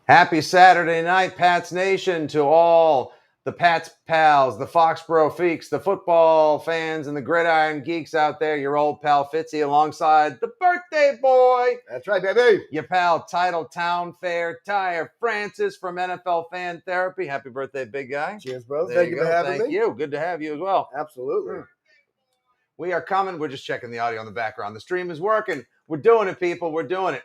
Happy Saturday night, Pats Nation, to all the Pats pals, the Foxborough Feeks, the football fans, and the gridiron geeks out there. Your old pal Fitzy alongside the birthday boy. That's right, baby. Your pal, Title Town Fair Tire Francis from NFL Fan Therapy. Happy birthday, big guy. Cheers, bro. There Thank you you for go. having Thank me. you. Good to have you as well. Absolutely. We are coming. We're just checking the audio in the background. The stream is working. We're doing it, people. We're doing it.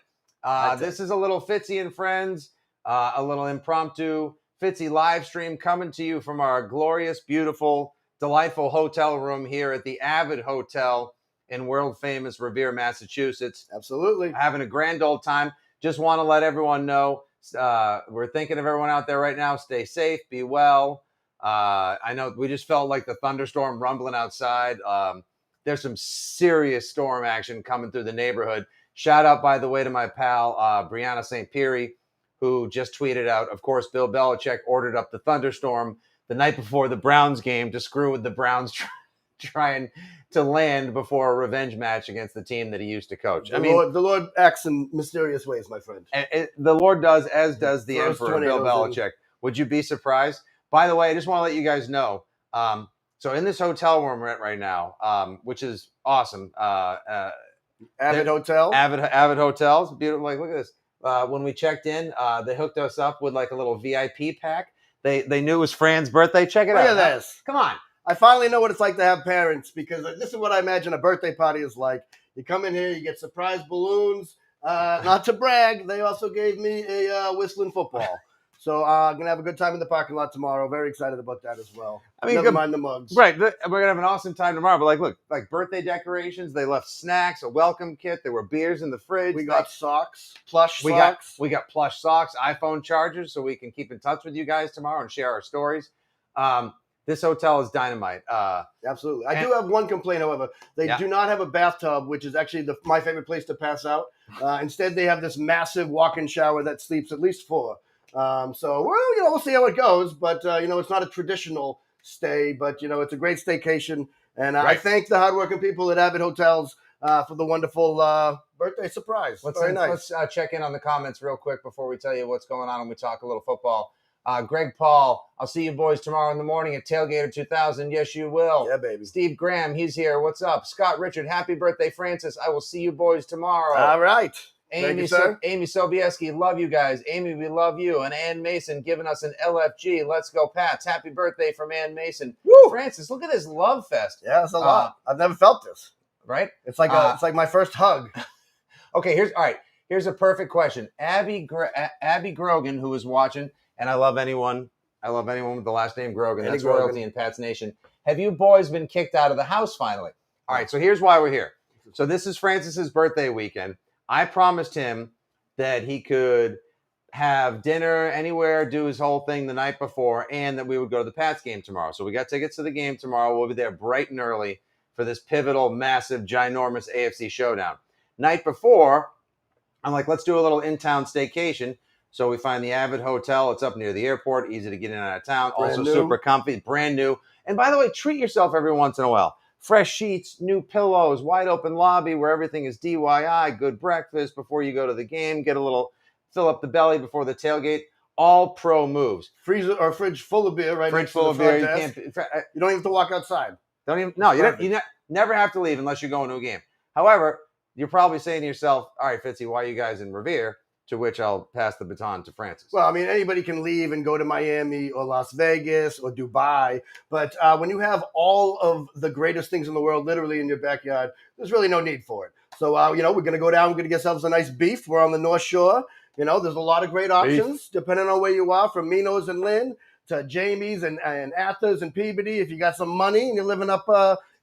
This is a little Fitzy and Friends, a little impromptu Fitzy live stream coming to you from our glorious, beautiful, delightful hotel room here at the Avid Hotel in world-famous Revere, Massachusetts. Absolutely. Having a grand old time. Just want to let everyone know we're thinking of everyone out there right now. Stay safe. Be well. I know we just felt like the thunderstorm rumbling outside. There's some serious storm action coming through the neighborhood. Shout out, by the way, to my pal, Brianna St. Pierre, who just tweeted out, of course, Bill Belichick ordered up the thunderstorm the night before the Browns game to screw with the Browns trying to land before a revenge match against the team that he used to coach. The Lord acts in mysterious ways, my friend. The Lord does, as does the Throws Emperor, Bill Belichick. Would you be surprised? By the way, I just want to let you guys know, so in this hotel room we're at right now, which is awesome. Avid Hotel. Avid Hotels. Beautiful. Like, look at this. When we checked in, they hooked us up with like a little VIP pack. They knew it was Fran's birthday. Check it out. Look at this. Come on. I finally know what it's like to have parents, because this is what I imagine a birthday party is like. You come in here, you get surprise balloons. Not to brag, they also gave me a whistling football. So I'm going to have a good time in the parking lot tomorrow. Very excited about that as well. I mean, never mind the mugs. Right. We're going to have an awesome time tomorrow. But look, birthday decorations. They left snacks, a welcome kit. There were beers in the fridge. We got socks, plush socks. We got plush socks, iPhone chargers, so we can keep in touch with you guys tomorrow and share our stories. This hotel is dynamite. Absolutely. I do have one complaint, however. They do not have a bathtub, which is actually my favorite place to pass out. Instead, they have this massive walk-in shower that sleeps at least 4. So we'll see how it goes, but it's not a traditional stay, but it's a great staycation, and I thank the hardworking people at Avid Hotels for the wonderful birthday surprise. Let's check in on the comments real quick before we tell you what's going on and we talk a little football. Greg Paul, I'll see you boys tomorrow in the morning at Tailgater 2000. Yes, you will. Yeah, baby. Steve Graham, he's here. What's up? Scott Richard, happy birthday, Francis. I will see you boys tomorrow. All right. Amy Sobieski, love you guys. Amy, we love you. And Ann Mason giving us an LFG. Let's go, Pats. Happy birthday from Ann Mason. Woo! Francis, look at this love fest. Yeah, it's a lot. I've never felt this. Right? It's like my first hug. Okay, here's a perfect question. Abby Grogan, who is watching, and I love anyone with the last name Grogan. That's royalty in Pats Nation. Have you boys been kicked out of the house finally? All right, so here's why we're here. So this is Francis's birthday weekend. I promised him that he could have dinner anywhere, do his whole thing the night before, and that we would go to the Pats game tomorrow. So we got tickets to the game tomorrow. We'll be there bright and early for this pivotal, massive, ginormous AFC showdown. Night before, I'm like, let's do a little in-town staycation. So we find the Avid Hotel. It's up near the airport, easy to get in and out of town. Super comfy, brand new. And by the way, treat yourself every once in a while. Fresh sheets, new pillows, wide open lobby where everything is DIY, good breakfast before you go to the game, fill up the belly before the tailgate. All pro moves. Freezer or fridge full of beer, right? Fridge full of beer. You don't even have to walk outside. You never have to leave unless you're going to a game. However, you're probably saying to yourself, all right, Fitzy, why are you guys in Revere? To which I'll pass the baton to Francis. Well, I mean, anybody can leave and go to Miami or Las Vegas or Dubai. But when you have all of the greatest things in the world literally in your backyard, there's really no need for it. So, we're going to go down. We're going to get ourselves a nice beef. We're on the North Shore. There's a lot of great options depending on where you are, from Minos and Lynn to Jamie's and Athens and Peabody. If you got some money and you're living up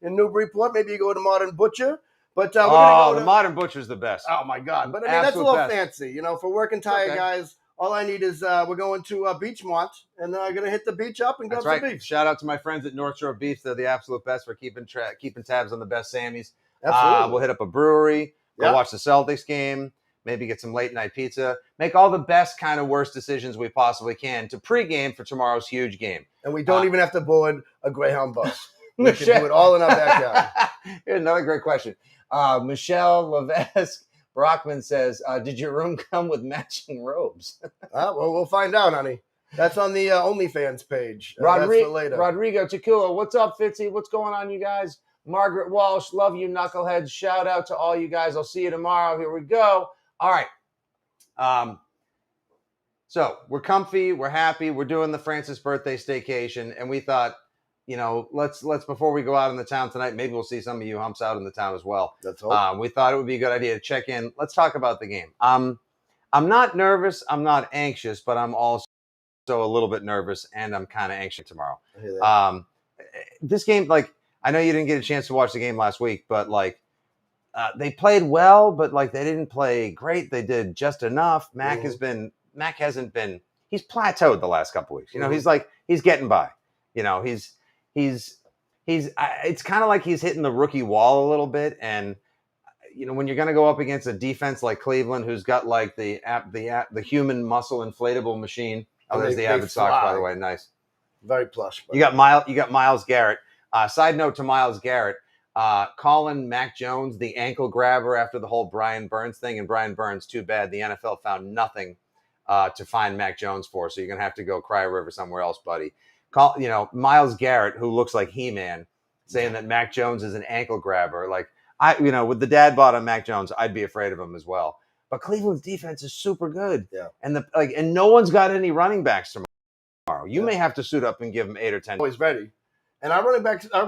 in Newburyport, maybe you go to Modern Butcher. But we're gonna go the Modern Butcher's the best. Oh my God! But I mean, that's a little fancy, For working tire guys, all I need is we're going to Beachmont and gonna hit the beach up and grab some beef. Shout out to my friends at North Shore Beef; they're the absolute best for keeping tabs on the best Sammys. Absolutely. We'll hit up a brewery, go watch the Celtics game, maybe get some late night pizza, make all the best kind of worst decisions we possibly can to pregame for tomorrow's huge game. And we don't even have to board a Greyhound bus. We can do it all in our backyard. Here's another great question. Michelle Levesque, Brockman says, did your room come with matching robes? Well, we'll find out, honey. That's on the OnlyFans page. That's for later. Rodrigo Tequila, what's up, Fitzy? What's going on, you guys? Margaret Walsh, love you, knuckleheads. Shout out to all you guys. I'll see you tomorrow. Here we go. All right. So we're comfy. We're happy. We're doing the Francis birthday staycation. And we thought, let's before we go out in the town tonight, maybe we'll see some of you humps out in the town as well. That's all. We thought it would be a good idea to check in. Let's talk about the game. I'm not nervous. I'm not anxious, but I'm also a little bit nervous, and I'm kind of anxious tomorrow. This game, I know you didn't get a chance to watch the game last week, but they played well, but they didn't play great. They did just enough. Mac hasn't been. He's plateaued the last couple weeks. He's getting by. It's kind of like he's hitting the rookie wall a little bit, and when you're going to go up against a defense like Cleveland, who's got the human muscle inflatable machine. Oh, there's the Avid socks, by the way. Nice. Very plush. You got Myles Garrett. Side note to Myles Garrett, calling Mac Jones the ankle grabber after the whole Brian Burns thing. And Brian Burns, too bad. The NFL found nothing to find Mac Jones for. So you're going to have to go cry a river somewhere else, buddy. Myles Garrett, who looks like He-Man, saying that Mac Jones is an ankle grabber. With the dad bod on Mac Jones, I'd be afraid of him as well. But Cleveland's defense is super good. Yeah. And no one's got any running backs tomorrow. You may have to suit up and give them 8 or 10. Always ready. And our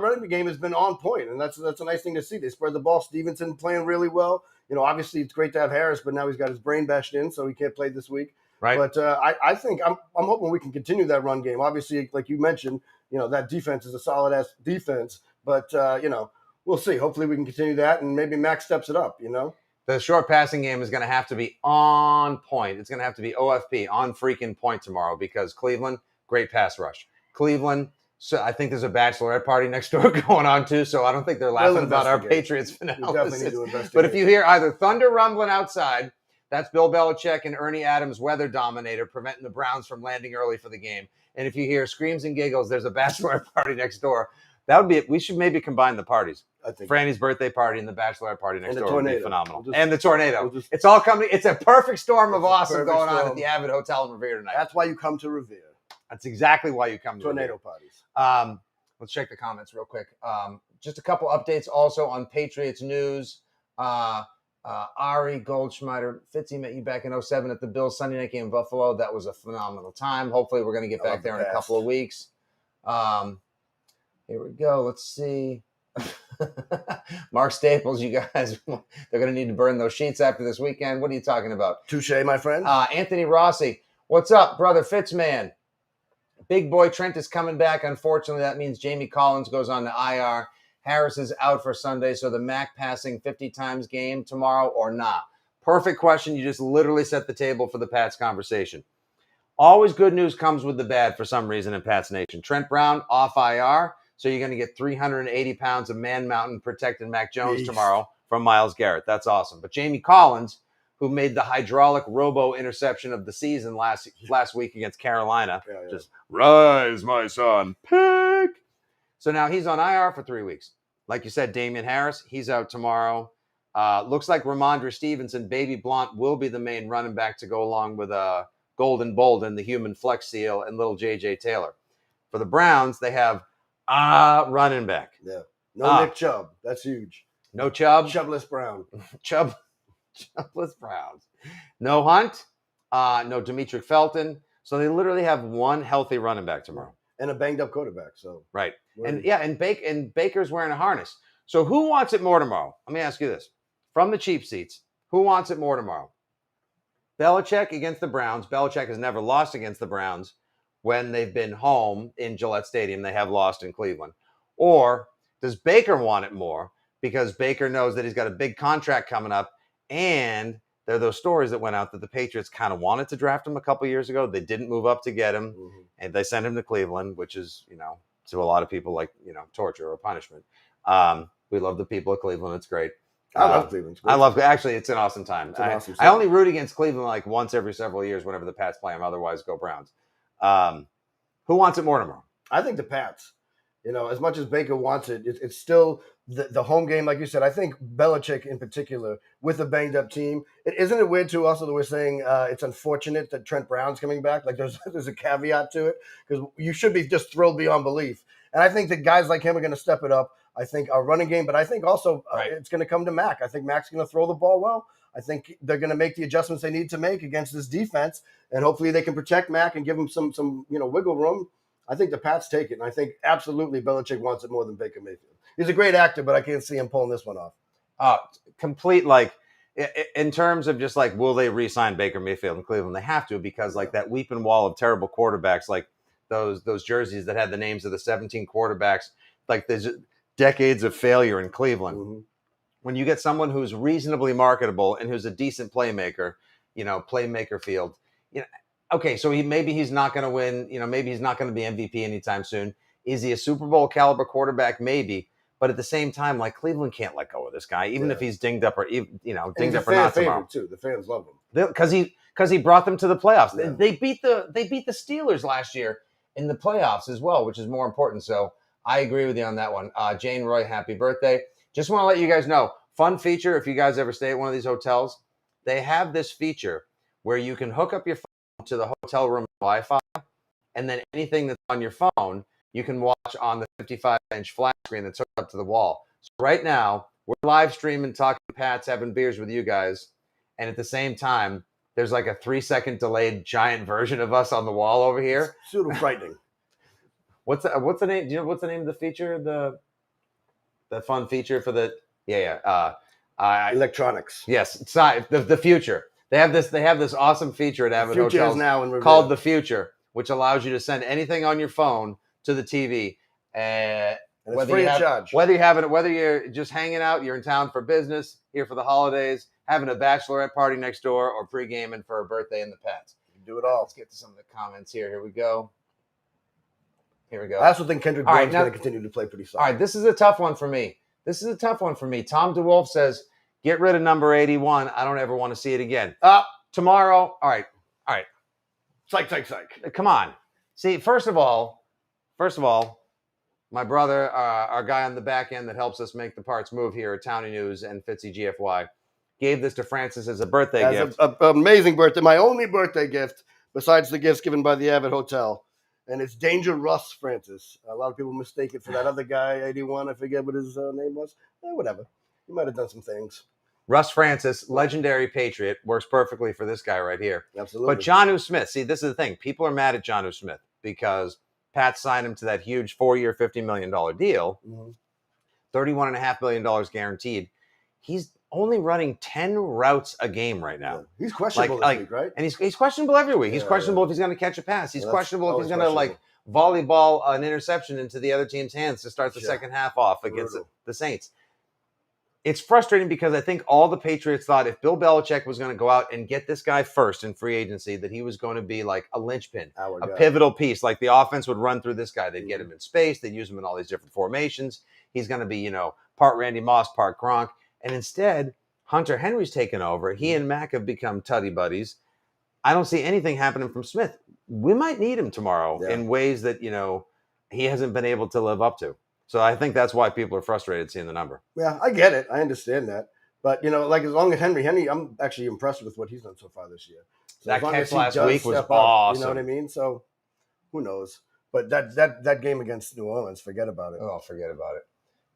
running game has been on point, and that's a nice thing to see. They spread the ball. Stevenson playing really well. Obviously it's great to have Harris, but now he's got his brain bashed in, so he can't play this week. Right. But I think I'm hoping we can continue that run game. Obviously, like you mentioned, that defense is a solid ass defense. But we'll see. Hopefully we can continue that, and maybe Max steps it up. The short passing game is going to have to be on point. It's going to have to be OFP, on freaking point tomorrow, because Cleveland, great pass rush. Cleveland, so I think there's a bachelorette party next door going on too, so I don't think they're laughing about our Patriots analysis. But if you hear either thunder rumbling outside, that's Bill Belichick and Ernie Adams, weather dominator, preventing the Browns from landing early for the game. And if you hear screams and giggles, there's a bachelorette party next door. That would be it. We should maybe combine the parties. I think Franny's birthday party and the bachelorette party next door would be phenomenal. And the tornado. It's all coming. It's a perfect storm of awesome going on at the Avid Hotel in Revere tonight. That's why you come to Revere. That's exactly why you come to tornado parties. Let's check the comments real quick. Just a couple updates also on Patriots news. Ari Goldschmider, Fitzy met you back in 2007 at the Bills Sunday night game in Buffalo. That was a phenomenal time. Hopefully we're going to get back there in a couple of weeks. Here we go. Let's see. Mark Staples, you guys, they're going to need to burn those sheets after this weekend. What are you talking about? Touche, my friend. Anthony Rossi, what's up, brother Fitzman? Big boy Trent is coming back. Unfortunately, that means Jamie Collins goes on to IR. Harris is out for Sunday, so the Mac passing 50 times game tomorrow or not? Perfect question. You just literally set the table for the Pats conversation. Always good news comes with the bad for some reason in Pats Nation. Trent Brown off IR. So you're going to get 380 pounds of Man Mountain protecting Mac Jones tomorrow from Myles Garrett. That's awesome. But Jamie Collins, who made the hydraulic robo interception of the season last week against Carolina, just rise, my son, pick. So now he's on IR for 3 weeks. Like you said, Damian Harris, he's out tomorrow. Looks like Ramondre Stevenson, Baby Blount, will be the main running back to go along with Golden Bolden, the human flex seal, and little J.J. Taylor. For the Browns, they have running back. Yeah. No Nick Chubb. That's huge. No Chubb. Chubless Brown. Chubless Browns. No Hunt. No Demetric Felton. So they literally have one healthy running back tomorrow. And a banged up quarterback. So right. And Baker's wearing a harness. So who wants it more tomorrow? Let me ask you this. From the cheap seats, who wants it more tomorrow? Belichick against the Browns. Belichick has never lost against the Browns. When they've been home in Gillette Stadium, they have lost in Cleveland. Or does Baker want it more because Baker knows that he's got a big contract coming up, and there are those stories that went out that the Patriots kind of wanted to draft him a couple years ago. They didn't move up to get him, and they sent him to Cleveland, which is, to a lot of people like, torture or punishment. We love the people of Cleveland. It's great. I love Cleveland. Actually, it's an awesome time. I only root against Cleveland like once every several years whenever the Pats play them. Otherwise, go Browns. Who wants it more tomorrow? I think the Pats. As much as Baker wants it, it's still the home game, like you said. I think Belichick in particular, with a banged up team, isn't it weird too? Also, that we're saying it's unfortunate that Trent Brown's coming back. Like there's a caveat to it because you should be just thrilled beyond belief. And I think that guys like him are going to step it up. I think our running game, but I think also it's going to come to Mac. I think Mac's going to throw the ball well. I think they're going to make the adjustments they need to make against this defense, and hopefully they can protect Mac and give him some wiggle room. I think the Pats take it, and I think absolutely Belichick wants it more than Baker Mayfield. He's a great actor, but I can't see him pulling this one off. Complete, in terms of just will they re-sign Baker Mayfield in Cleveland? They have to, because that weeping wall of terrible quarterbacks, like those jerseys that had the names of the 17 quarterbacks, there's decades of failure in Cleveland. Mm-hmm. When you get someone who's reasonably marketable and who's a decent playmaker, playmaker field, okay, so maybe he's not going to win. Maybe he's not going to be MVP anytime soon. Is he a Super Bowl caliber quarterback? Maybe, but at the same time, Cleveland can't let go of this guy, even if he's dinged up or dinged up or not tomorrow. Too. The fans love him because he brought them to the playoffs. Yeah. They beat the Steelers last year in the playoffs as well, which is more important. So I agree with you on that one. Jane Roy, happy birthday! Just want to let you guys know, fun feature. If you guys ever stay at one of these hotels, they have this feature where you can hook up your phone to the hotel room Wi-Fi, and then anything that's on your phone, you can watch on the 55-inch flat screen that's hooked up to the wall. So right now, we're live streaming, talking Pats, having beers with you guys, and at the same time, there's a 3-second delayed giant version of us on the wall over here. It's sort of frightening. What's the name? Do you know what's the name of the feature? The fun feature for the electronics. Yes, it's not the future. They have this awesome feature at Avid Hotels now in Revere, called the Future, which allows you to send anything on your phone to the TV. And it's free of charge. Whether you're just hanging out, you're in town for business, here for the holidays, having a bachelorette party next door, or pre-gaming for a birthday in the Pats. You can do it all. Let's get to some of the comments here. Here we go. I also think Kendrick Bourne's going to continue to play pretty solid. All right, this is a tough one for me. Tom DeWolf says, get rid of number 81. I don't ever want to see it again. Tomorrow. All right. Psych. Come on. See, first of all, my brother, our guy on the back end that helps us make the parts move here at Townie News and Fitzy GFY, gave this to Francis as a birthday gift. An amazing birthday. My only birthday gift, besides the gifts given by the Avid Hotel. And it's Danger Russ Francis. A lot of people mistake it for that other guy, 81. I forget what his name was. Whatever. He might have done some things. Russ Francis, legendary Patriot, works perfectly for this guy right here. Absolutely. But Jonnu Smith, see, this is the thing. People are mad at Jonnu Smith because Pat signed him to that huge 4-year, $50 million deal, $31.5 million guaranteed. He's only running 10 routes a game right now. Yeah. He's questionable this week, right? And he's questionable every week. He's questionable if he's going to catch a pass. He's questionable if he's going to volleyball an interception into the other team's hands to start the second half off against the Saints. It's frustrating because I think all the Patriots thought if Bill Belichick was going to go out and get this guy first in free agency, that he was going to be a linchpin, a pivotal piece. The offense would run through this guy. They'd get him in space. They'd use him in all these different formations. He's going to be, part Randy Moss, part Gronk. And instead, Hunter Henry's taken over. He and Mac have become tutty buddies. I don't see anything happening from Smith. We might need him tomorrow in ways that, he hasn't been able to live up to. So I think that's why people are frustrated seeing the number. Yeah, I get it. I understand that. But, as long as Henry, I'm actually impressed with what he's done so far this year. So that catch last week was awesome. You know what I mean? So who knows? But that game against New Orleans, forget about it. Oh, forget about it.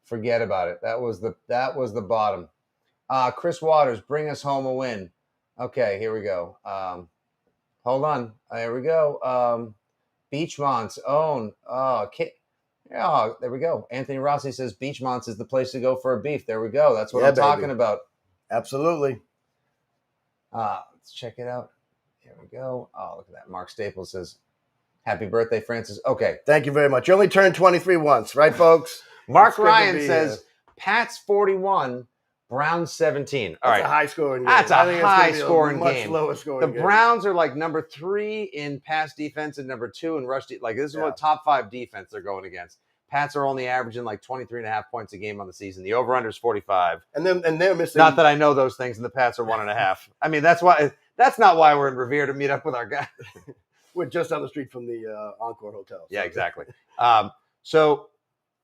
Forget about it. That was the bottom. Chris Waters, bring us home a win. Okay, here we go. Hold on. Here we go. Beachmont's own. Oh, there we go. Anthony Rossi says Beachmont's is the place to go for a beef. There we go. That's what I'm talking about. Absolutely. Let's check it out. Here we go. Oh, look at that. Mark Staples says, happy birthday, Francis. Okay. Thank you very much. You only turned 23 once, right, folks? Mark Ryan says, Pats 41, Browns 17. All right. That's a high-scoring game. That's a high-scoring game. Much lower-scoring game. The Browns are number 3 in pass defense and number 2 in rush. This is what top 5 defense they're going against. Pats are only averaging 23.5 points a game on the season. The over-under is 45. And they're missing. Not that I know those things, and the Pats are 1.5. I mean, that's not why we're in Revere to meet up with our guy. We're just down the street from the Encore Hotel. So. Yeah, exactly. So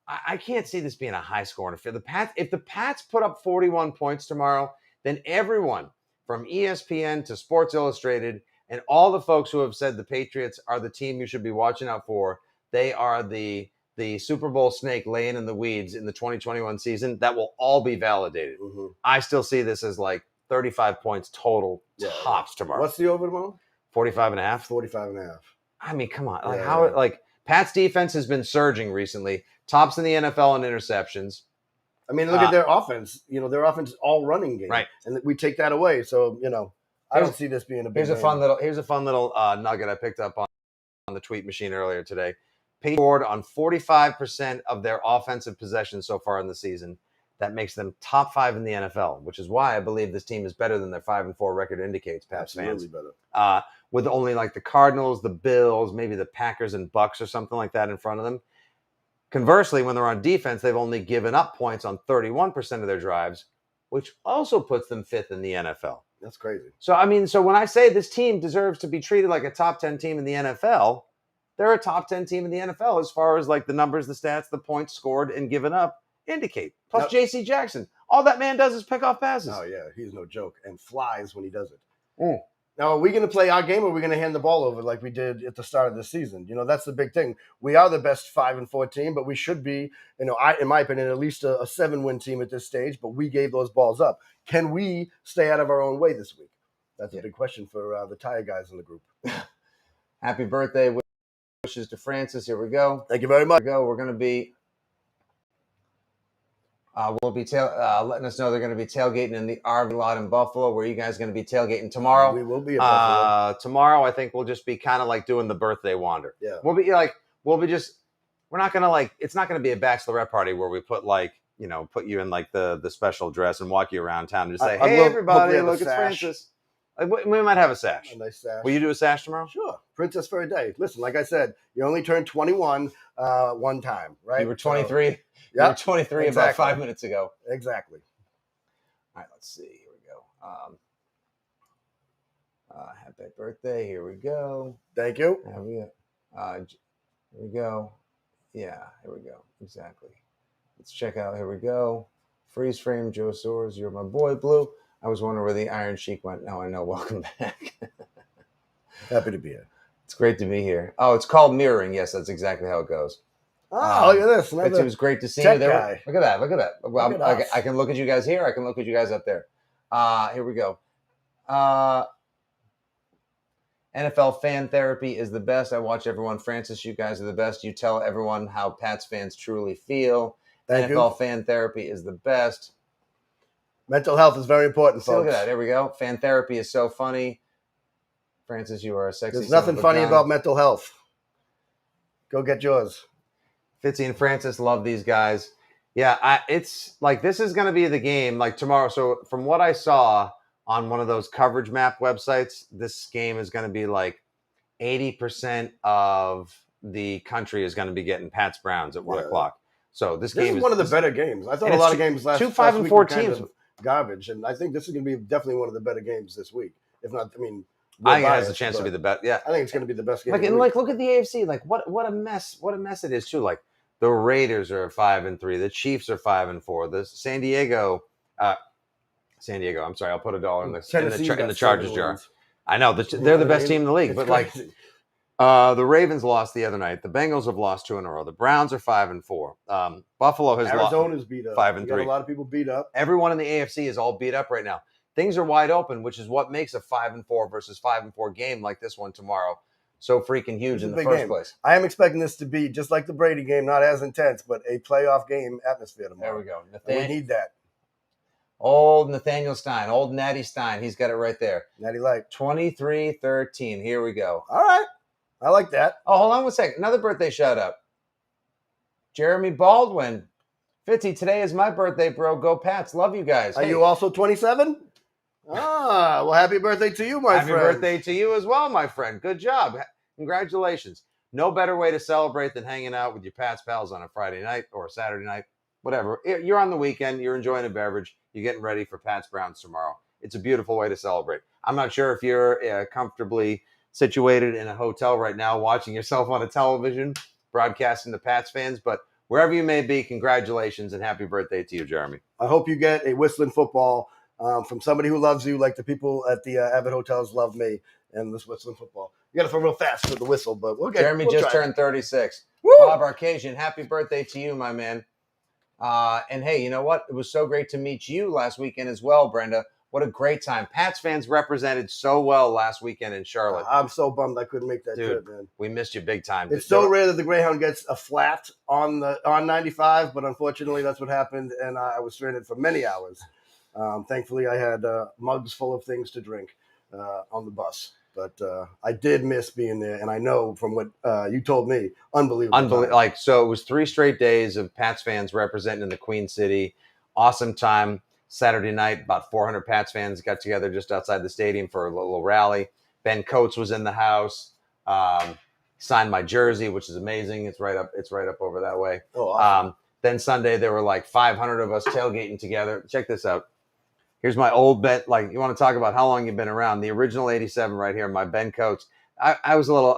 I can't see this being a high scoring affair. If the Pats put up 41 points tomorrow, then everyone from ESPN to Sports Illustrated and all the folks who have said the Patriots are the team you should be watching out for, they are the Super Bowl snake laying in the weeds in the 2021 season, that will all be validated. Mm-hmm. I still see this as like 35 points total tops tomorrow. What's the over tomorrow? 45 and a half. 45 and a half. I mean, come on. Like Pat's defense has been surging recently. Tops in the NFL in interceptions. I mean, look at their offense. Their offense is all running game. Right. And we take that away. So, I don't see this being a big Here's a fun little nugget I picked up on the tweet machine earlier today. Patriots scored on 45% of their offensive possessions so far in the season. That makes them top 5 in the NFL, which is why I believe this team is better than their 5-4 record indicates, Pats fans. Absolutely better. With only like the Cardinals, the Bills, maybe the Packers and Bucks or something like that in front of them. Conversely, when they're on defense, they've only given up points on 31% of their drives, which also puts them 5th in the NFL. That's crazy. So when I say this team deserves to be treated like a top 10 team in the NFL, they're a top 10 team in the NFL as far as like the numbers, the stats, the points scored and given up indicate. Plus J.C. Jackson. All that man does is pick off passes. Oh, yeah. He's no joke and flies when he does it. Now, are we going to play our game or are we going to hand the ball over like we did at the start of the season? That's the big thing. We are the best 5-4 team, but we should be, in my opinion, at least a 7-win team at this stage, but we gave those balls up. Can we stay out of our own way this week? That's a big question for the Tire guys in the group. Happy birthday wishes to Francis. Here we go. Thank you very much. We're going to be we'll be letting us know they're going to be tailgating in the RV lot in Buffalo. Where are you guys going to be tailgating tomorrow? We will be at Buffalo. Tomorrow, I think we'll just be kind of like doing the birthday wander. Yeah. We're not going to it's not going to be a bachelorette party where we put put you in like the special dress and walk you around town and just say, hey, everybody, look, it's Francis. We might have a sash. A nice sash. Will you do a sash tomorrow? Sure. Princess for a day. Listen, like I said, you only turned 21 one time, right? You were 23. So, you were 23 about 5 minutes ago. Exactly. All right, let's see. Here we go. Happy birthday. Here we go. Thank you. Here we go. Yeah, here we go. Exactly. Let's check out. Here we go. Freeze frame, Joe Soares. You're my boy, Blue. I was wondering where the Iron Sheik went. Now I know. Welcome back. Happy to be here. It's great to be here. Oh, it's called mirroring. Yes, that's exactly how it goes. Oh, look at this. It was great to see you there. Guy. Look at that. Look at that. Well, I can look at you guys here. I can look at you guys up there. Here we go. NFL fan therapy is the best. I watch everyone. Francis, you guys are the best. You tell everyone how Pats fans truly feel. Thank NFL you. fan therapy is the best. Mental health is very important, folks. Look at that. There we go. Fan therapy is so funny. Francis, you are a sexy. There's nothing funny about mental health. Go get yours. Fitzy and Francis, love these guys. Yeah, it's like this is going to be the game like tomorrow. So from what I saw on one of those coverage map websites, this game is going to be like 80% of the country is going to be getting Pats Browns at 1 o'clock. So this game is one of the better games. I thought a lot of games last 5-4 teams garbage, and I think this is going to be definitely one of the better games this week. If not, I think it has a chance to be the best. Yeah, I think it's going to be the best game. Look at the AFC. Like what a mess! What a mess it is too. Like the Raiders are 5-3. The Chiefs are 5-4. The San Diego. I'm sorry. I'll put $1 in the Chargers jar. I know they're the best team in the league, but crazy. The Ravens lost the other night. The Bengals have lost 2 in a row. The Browns are 5-4. Buffalo has Arizona's beat up. 5-3. A lot of people beat up. Everyone in the AFC is all beat up right now. Things are wide open, which is what makes a 5-4 versus 5-4 game like this one tomorrow so freaking huge in the first place. I am expecting this to be just like the Brady game, not as intense, but a playoff game atmosphere tomorrow. There we go. We need that. Old Nathaniel Stein, old Natty Stein. He's got it right there. Natty Light. 23-13. Here we go. All right. I like that. Oh, hold on one second. Another birthday shout out. Jeremy Baldwin. Fitzy, today is my birthday, bro. Go Pats. Love you guys. Are you also 27? Well, happy birthday to you, my friend. Happy birthday to you as well, my friend. Good job. Congratulations. No better way to celebrate than hanging out with your Pats pals on a Friday night or a Saturday night, whatever. You're on the weekend. You're enjoying a beverage. You're getting ready for Pats Browns tomorrow. It's a beautiful way to celebrate. I'm not sure if you're comfortably situated in a hotel right now watching yourself on a television broadcasting to Pats fans, but wherever you may be, congratulations and happy birthday to you, Jeremy. I hope you get a whistling football from somebody who loves you, like the people at the Avid hotels love me and this whistling football. You got to throw real fast for the whistle, but we'll get. Jeremy just turned 36. Woo! Bob Arcasian, happy birthday to you, my man. And hey, you know what? It was so great to meet you last weekend as well, Brenda. What a great time. Pats fans represented so well last weekend in Charlotte. I'm so bummed I couldn't make that Dude, trip, man. We missed you big time. It's so rare that the Greyhound gets a flat on 95, but unfortunately that's what happened, and I was stranded for many hours. Thankfully, I had mugs full of things to drink on the bus. But I did miss being there, and I know from what you told me, unbelievable. So it was 3 straight days of Pats fans representing in the Queen City. Awesome time. Saturday night, about 400 Pats fans got together just outside the stadium for a little rally. Ben Coates was in the house. Signed my jersey, which is amazing. It's right up over that way. Oh, awesome. Then Sunday there were like 500 of us tailgating together. Check this out. Here's my old bet. Like, you want to talk about how long you've been around? The original '87 right here. My Ben Coates. I was a little.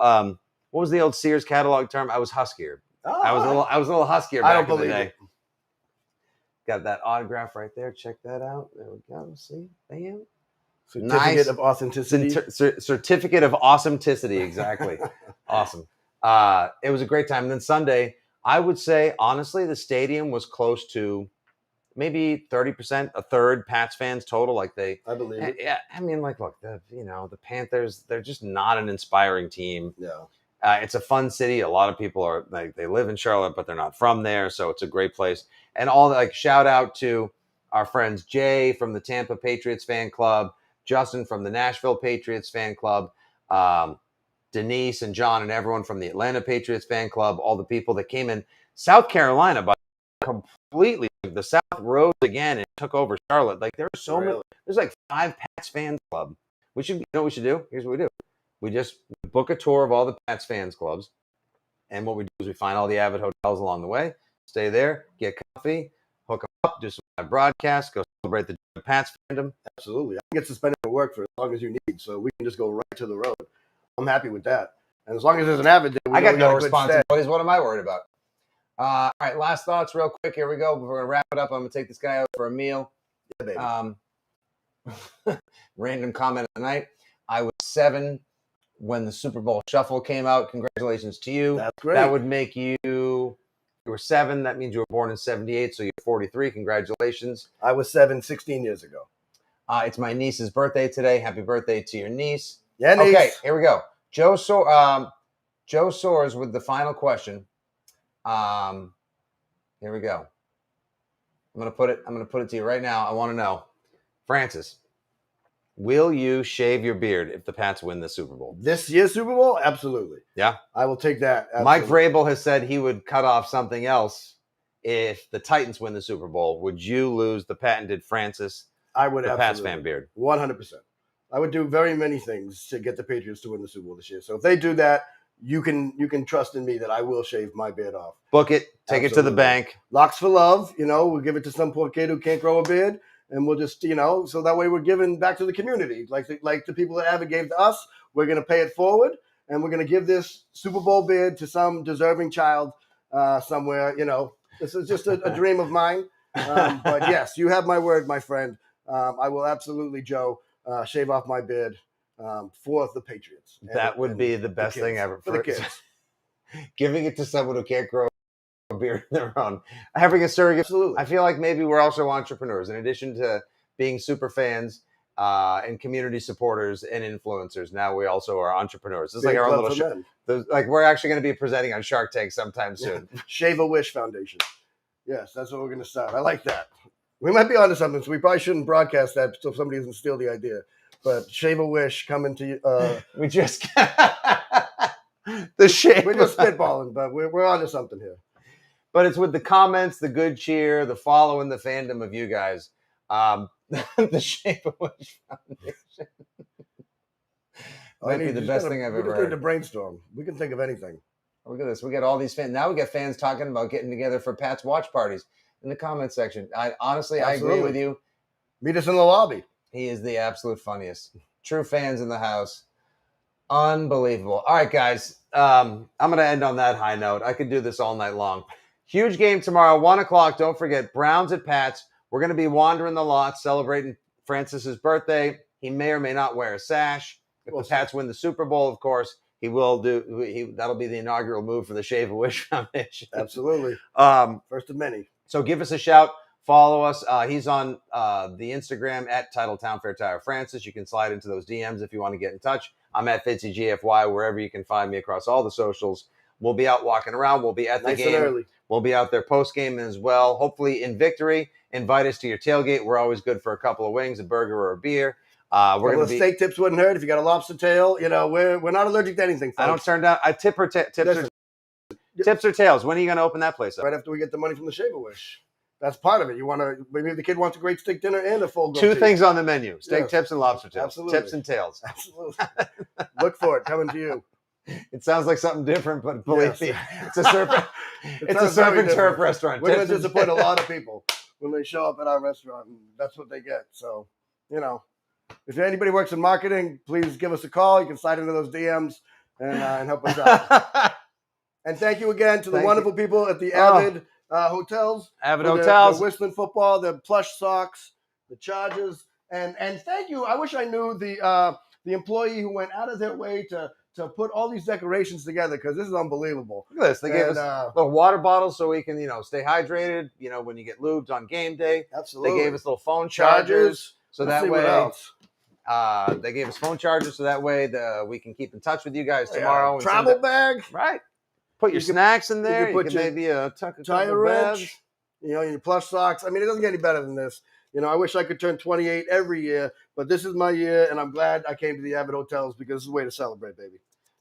What was the old Sears catalog term? I was huskier. Oh, I was a little huskier back in the day. It. Got that autograph right there. Check that out. There we go. See, bam. Certificate of authenticity. Certificate of awesometicity. Exactly. Awesome. It was a great time. And then Sunday, I would say honestly, the stadium was close to maybe 30%, a third Pats fans total. I believe it. Yeah, I mean, look, the Panthers, they're just not an inspiring team. No. It's a fun city. A lot of people are they live in Charlotte, but they're not from there, so it's a great place. And shout out to our friends Jay from the Tampa Patriots fan club, Justin from the Nashville Patriots fan club, Denise and John and everyone from the Atlanta Patriots fan club, all the people that came in. South Carolina, but completely the South rose again and took over Charlotte. Like, there are so many. There's like 5 Pats fan club. We should, what we should do? Here's what we do. We just book a tour of all the Pats fans clubs. And what we do is we find all the Avid hotels along the way, stay there, get coffee, hook them up, do some live broadcasts, go celebrate the Pats fandom. Absolutely. I can get suspended for work for as long as you need, so we can just go right to the road. I'm happy with that. And as long as there's an Avid day, I got no responsibilities. What am I worried about? All right, last thoughts real quick. Here we go. We're going to wrap it up. I'm going to take this guy out for a meal. Yeah, baby. Random comment of the night. I was 7 when the Super Bowl Shuffle came out. Congratulations to you. That's great. That would make you were 7. That means you were born in 78, so you're 43. Congratulations. I was 7 16 years ago. It's my niece's birthday today. Happy birthday to your niece. Yeah, niece. Okay, here we go. Joe Soares with the final question. Here we go. I'm gonna put it to you right now. I want to know, Francis, will you shave your beard if the Pats win the Super Bowl? This year's Super Bowl? Absolutely. Yeah. I will take that. Absolutely. Mike Vrabel has said he would cut off something else if the Titans win the Super Bowl. Would you lose the patented Francis? I would. The Pats fan beard. 100%. I would do very many things to get the Patriots to win the Super Bowl this year. So if they do that, you can trust in me that I will shave my beard off. Book it. Take it to the bank. Locks for love. We'll give it to some poor kid who can't grow a beard. And we'll just, so that way we're giving back to the community. Like the people that Avid gave to us, we're going to pay it forward. And we're going to give this Super Bowl beard to some deserving child somewhere. This is just a dream of mine. But yes, you have my word, my friend. I will absolutely, Joe, shave off my beard for the Patriots. That would be the best thing ever. For the kids. Giving it to someone who can't grow a beard of their own. Having a surrogate. Absolutely. I feel like maybe we're also entrepreneurs. In addition to being super fans and community supporters and influencers, now we also are entrepreneurs. It's like our own little show. Like, we're actually going to be presenting on Shark Tank sometime soon. Shave a Wish Foundation. Yes, that's what we're going to start. I like that. We might be onto something, so we probably shouldn't broadcast that so somebody doesn't steal the idea. But Shave a Wish coming to you. We just the shave. We're just spitballing, but we're onto something here. But it's with the comments, the good cheer, the following, the fandom of you guys. The Shave a Wish Foundation might be the best thing I've ever heard. We need to brainstorm. We can think of anything. Look at this. We got all these fans. Now we got fans talking about getting together for Pat's watch parties in the comment section. I agree with you. Meet us in the lobby. He is the absolute funniest. True fans in the house. Unbelievable. All right, guys. I'm going to end on that high note. I could do this all night long. Huge game tomorrow, 1 o'clock. Don't forget, Browns at Pats. We're going to be wandering the lot celebrating Francis's birthday. He may or may not wear a sash. If the Pats win the Super Bowl, of course, he will do. That'll be the inaugural move for the Shave a Wish Foundation. Absolutely. First of many. So give us a shout. Follow us. He's on the Instagram at Titletown Fair Tire Francis. You can slide into those DMs if you want to get in touch. I'm at Fitzy GFY, wherever you can find me across all the socials. We'll be out walking around. We'll be at the game. And early. We'll be out there post-game as well. Hopefully in victory. Invite us to your tailgate. We're always good for a couple of wings, a burger, or a beer. We're going to be steak tips wouldn't hurt if you got a lobster tail. You know, we're not allergic to anything, folks. I don't turn down. I tip or tips or tails. When are you going to open that place up? Right after we get the money from the Shave a Wish. That's part of it. You want to maybe the kid wants a great steak dinner and a full Two things on the menu: steak tips and lobster tails. Absolutely. Tips and tails. Absolutely. Look for it coming to you. It sounds like something different, but believe me, it's a surf. It's a surf and turf restaurant. We're going to disappoint a lot of people when they show up at our restaurant, and that's what they get. So, you know, if anybody works in marketing, please give us a call. You can slide into those DMs and help us out. And thank you again to the wonderful people at the Avid hotels. Avid hotels. The Whistling football, the plush socks, the charges, and thank you. I wish I knew the employee who went out of their way to put all these decorations together, because this is unbelievable. Look at this. They gave us little water bottles so we can, stay hydrated, when you get lubed on game day. Absolutely. They gave us little phone chargers. So that way, they gave us phone chargers so that way we can keep in touch with you guys tomorrow. Travel bag. Right. Put your snacks in there. You can maybe a tire wrench. Your plush socks. I mean, it doesn't get any better than this. I wish I could turn 28 every year, but this is my year, and I'm glad I came to the Avid hotels because it's a way to celebrate, baby.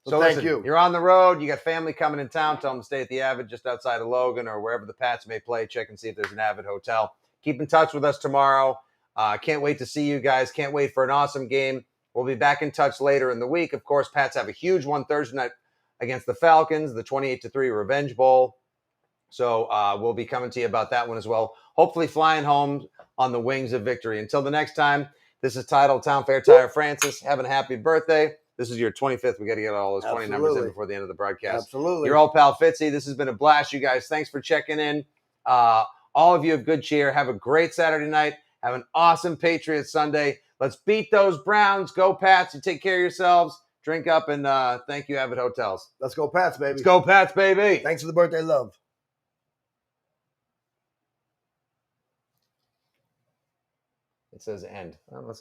So thank you. You're on the road. You got family coming in town. Tell them to stay at the Avid just outside of Logan or wherever the Pats may play. Check and see if there's an Avid hotel. Keep in touch with us tomorrow. Can't wait to see you guys. Can't wait for an awesome game. We'll be back in touch later in the week. Of course, Pats have a huge one Thursday night against the Falcons, the 28-3 Revenge Bowl. So we'll be coming to you about that one as well. Hopefully flying home on the wings of victory. Until the next time, this is Town Fair Tire Francis. Having a happy birthday. This is your 25th. We got to get all those 20 numbers in before the end of the broadcast. Absolutely. Your old pal Fitzy. This has been a blast, you guys. Thanks for checking in. All of you have good cheer. Have a great Saturday night. Have an awesome Patriots Sunday. Let's beat those Browns. Go Pats. You take care of yourselves. Drink up, and thank you, Avid Hotels. Let's go Pats, baby. Let's go Pats, baby. Thanks for the birthday love. It says end. Well, let's